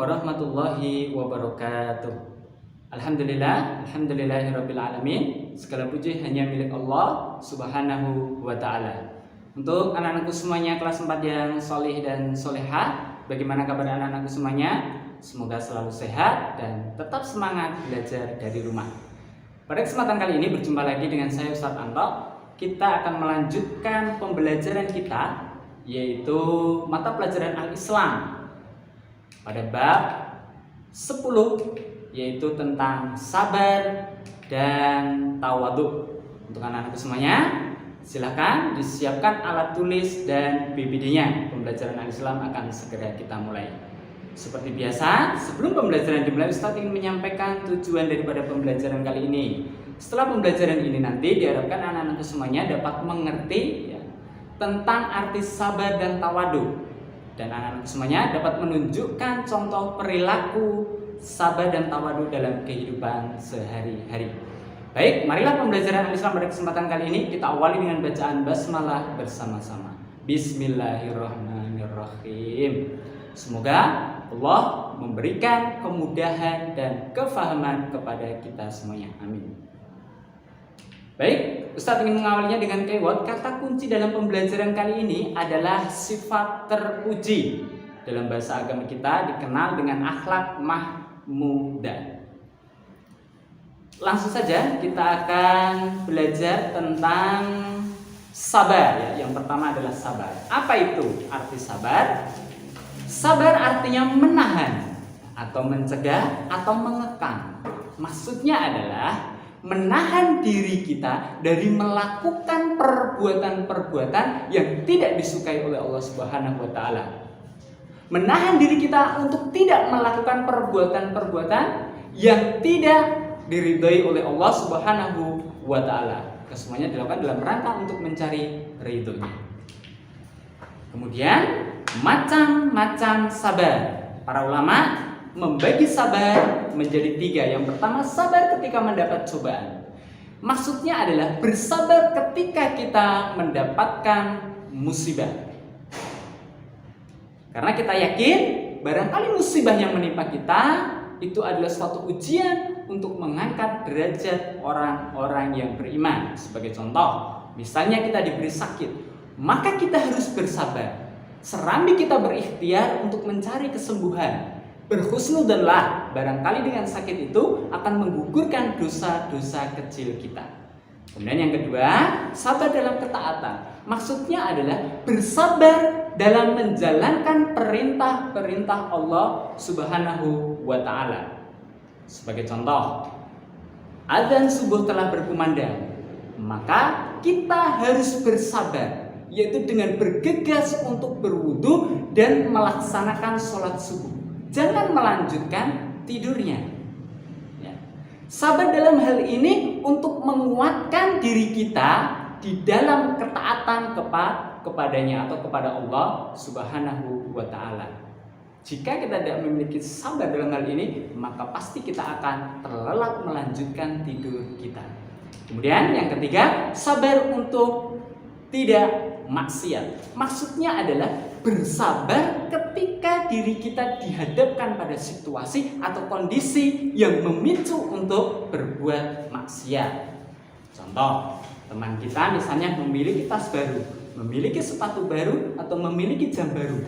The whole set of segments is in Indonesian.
warahmatullahi wabarakatuh. Alhamdulillahirabbil alamin. Segala puji hanya milik Allah Subhanahu wa taala. Untuk anak-anakku semuanya kelas 4 yang solih dan solehah, bagaimana kabar anak-anakku semuanya? Semoga selalu sehat dan tetap semangat belajar dari rumah. Pada kesempatan kali ini berjumpa lagi dengan saya Ustadz Anto. Kita akan melanjutkan pembelajaran kita, yaitu mata pelajaran Al-Islam pada bab 10, yaitu tentang sabar dan tawadhu. Untuk anak-anak semuanya, silahkan disiapkan alat tulis dan BBD-nya. Pembelajaran Al-Islam akan segera kita mulai. Seperti biasa, sebelum pembelajaran dimulai, Ustadz ingin menyampaikan tujuan daripada pembelajaran kali ini. Setelah pembelajaran ini nanti diharapkan anak-anak semuanya dapat mengerti tentang arti sabar dan tawadhu, dan anak-anak semuanya dapat menunjukkan contoh perilaku sabar dan tawadhu dalam kehidupan sehari-hari. Baik, marilah pembelajaran Islam pada kesempatan kali ini kita awali dengan bacaan basmalah bersama-sama. Bismillahirrahmanirrahim. Semoga Allah memberikan kemudahan dan kefahaman kepada kita semuanya. Amin. Baik, Ustadz ingin mengawalinya dengan keyword. Kata kunci dalam pembelajaran kali ini adalah sifat terpuji. Dalam bahasa agama kita dikenal dengan akhlak mahmudah. Langsung saja kita akan belajar tentang sabar ya. Yang pertama adalah sabar. Apa itu arti sabar? Sabar artinya menahan atau mencegah atau mengekang. Maksudnya adalah menahan diri kita dari melakukan perbuatan-perbuatan yang tidak disukai oleh Allah Subhanahu wa taala. Menahan diri kita untuk tidak melakukan perbuatan-perbuatan yang tidak diridhai oleh Allah Subhanahu wa taala. Kesemuanya dilakukan dalam rangka untuk mencari ridhonya. Kemudian macam-macam sabar. Para ulama membagi sabar menjadi 3. Yang pertama, sabar ketika mendapat cobaan. Maksudnya adalah bersabar ketika kita mendapatkan musibah. Karena kita yakin barangkali musibah yang menimpa kita itu adalah suatu ujian untuk mengangkat derajat orang-orang yang beriman. Sebagai contoh, misalnya kita diberi sakit, maka kita harus bersabar. Serambi kita berikhtiar untuk mencari kesembuhan. Berhusnudzonlah, barangkali dengan sakit itu akan menggugurkan dosa-dosa kecil kita. Kemudian yang kedua, sabar dalam ketaatan. Maksudnya adalah bersabar dalam menjalankan perintah-perintah Allah Subhanahu wa taala. Sebagai contoh, adzan subuh telah berkumandang, maka kita harus bersabar, yaitu dengan bergegas untuk berwudu dan melaksanakan sholat subuh. Jangan melanjutkan tidurnya. Ya. Sabar dalam hal ini untuk menguatkan diri kita di dalam ketaatan kepadanya atau kepada Allah Subhanahu wa taala. Jika kita tidak memiliki sabar dalam hal ini, maka pasti kita akan terlelap melanjutkan tidur kita. Kemudian yang ketiga, sabar untuk tidak maksiat. Maksudnya adalah bersabar ketika diri kita dihadapkan pada situasi atau kondisi yang memicu untuk berbuat maksiat. Contoh, teman kita misalnya memiliki tas baru, memiliki sepatu baru, atau memiliki jam baru.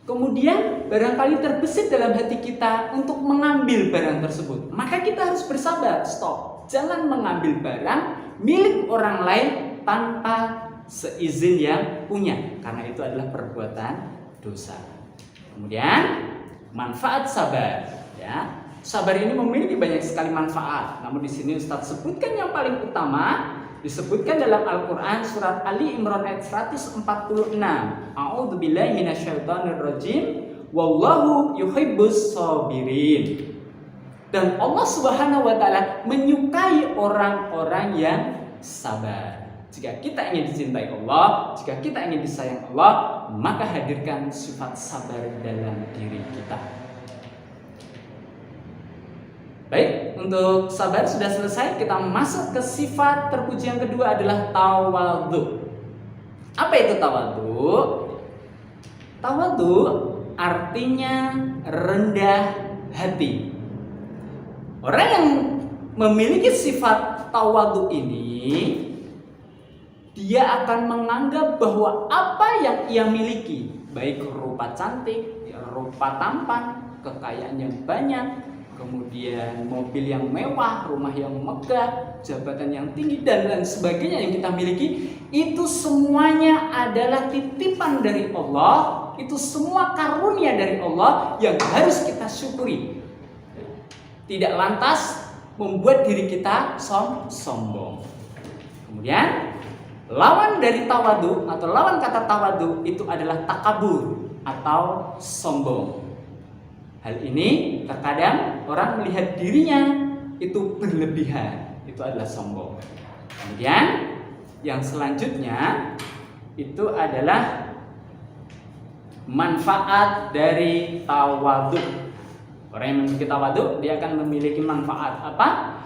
Kemudian barangkali terbesit dalam hati kita untuk mengambil barang tersebut. Maka kita harus bersabar, stop. Jangan mengambil barang milik orang lain tanpa seizin yang punya, karena itu adalah perbuatan dosa. Kemudian manfaat sabar, ya. Sabar ini memiliki banyak sekali manfaat. Namun di sini Ustadz sebutkan yang paling utama, disebutkan dalam Al-Qur'an surat Ali Imran ayat 146. A'udzubillahi minasyaitonirrajim. Wallahu yuhibbus shabirin. Dan Allah Subhanahu wa taala menyukai orang-orang yang sabar. Jika kita ingin dicintai Allah, jika kita ingin disayang Allah, maka hadirkan sifat sabar dalam diri kita. Baik, untuk sabar sudah selesai. Kita masuk ke sifat terpuji yang kedua adalah tawadhu. Apa itu tawadhu? Tawadhu artinya rendah hati. Orang yang memiliki sifat tawadhu ini, dia akan menganggap bahwa apa yang ia miliki, baik rupa cantik, rupa tampan, kekayaan yang banyak, kemudian mobil yang mewah, rumah yang megah, jabatan yang tinggi, dan lain sebagainya yang kita miliki, itu semuanya adalah titipan dari Allah. Itu semua karunia dari Allah yang harus kita syukuri. Tidak lantas membuat diri kita sombong. Kemudian lawan dari tawadhu atau lawan kata tawadhu itu adalah takabur atau sombong. Hal ini terkadang orang melihat dirinya itu berlebihan, itu adalah sombong. Kemudian yang selanjutnya itu adalah manfaat dari tawadhu. Orang yang memiliki tawadhu, dia akan memiliki manfaat apa?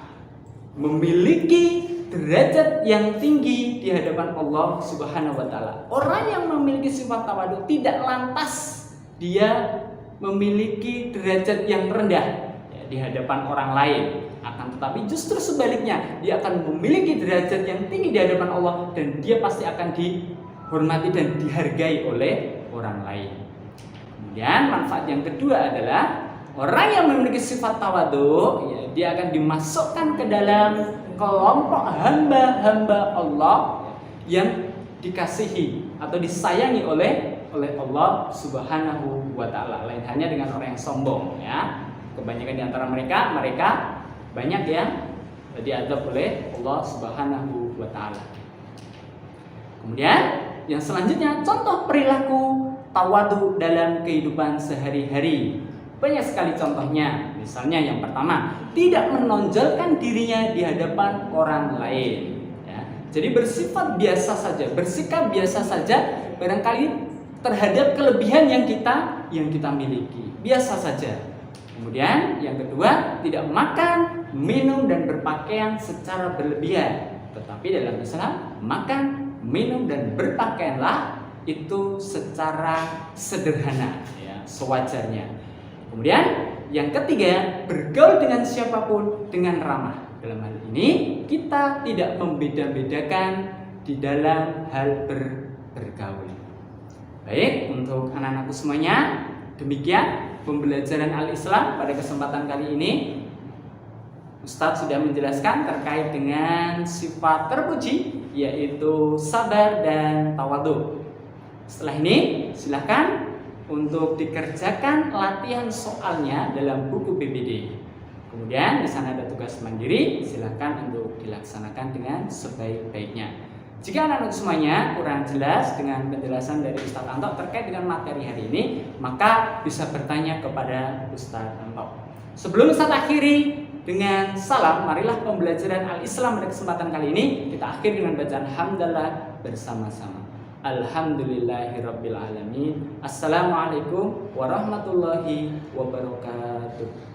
Memiliki derajat yang tinggi di hadapan Allah Subhanahu wa taala. Orang yang memiliki sifat tawadhu tidak lantas dia memiliki derajat yang rendah di hadapan orang lain. Akan tetapi justru sebaliknya, dia akan memiliki derajat yang tinggi di hadapan Allah, dan dia pasti akan dihormati dan dihargai oleh orang lain. Kemudian manfaat yang kedua adalah orang yang memiliki sifat tawadhu, dia akan dimasukkan ke dalam kelompok hamba-hamba Allah yang dikasihi atau disayangi oleh Allah Subhanahu wa taala. Lain hanya dengan orang yang sombong, ya. Kebanyakan di antara mereka banyak yang diazab oleh Allah Subhanahu wa taala. Kemudian yang selanjutnya, contoh perilaku tawadhu dalam kehidupan sehari-hari. Banyak sekali contohnya. Misalnya yang pertama, tidak menonjolkan dirinya di hadapan orang lain, ya. Jadi bersifat biasa saja, bersikap biasa saja, barangkali terhadap kelebihan yang kita miliki, biasa saja. Kemudian yang kedua, tidak makan, minum, dan berpakaian secara berlebihan. Tetapi dalam Islam, makan, minum, dan berpakaianlah itu secara sederhana, ya, sewajarnya. Kemudian yang ketiga, bergaul dengan siapapun dengan ramah. Dalam hal ini kita tidak membeda-bedakan di dalam hal bergaul. Baik, untuk anak-anakku semuanya, demikian pembelajaran Al-Islam pada kesempatan kali ini. Ustadz sudah menjelaskan terkait dengan sifat terpuji, yaitu sabar dan tawadhu. Setelah ini silakan untuk dikerjakan latihan soalnya dalam buku PBD. Kemudian di sana ada tugas mandiri, silakan untuk dilaksanakan dengan sebaik-baiknya. Jika anak-anak semuanya kurang jelas dengan penjelasan dari Ustadz Anto terkait dengan materi hari ini, maka bisa bertanya kepada Ustadz Anto. Sebelum Ustadz akhiri dengan salam, marilah pembelajaran Al-Islam pada kesempatan kali ini kita akhiri dengan bacaan hamdalah bersama-sama. Alhamdulillahirabbil alamin. Assalamualaikum warahmatullahi wabarakatuh.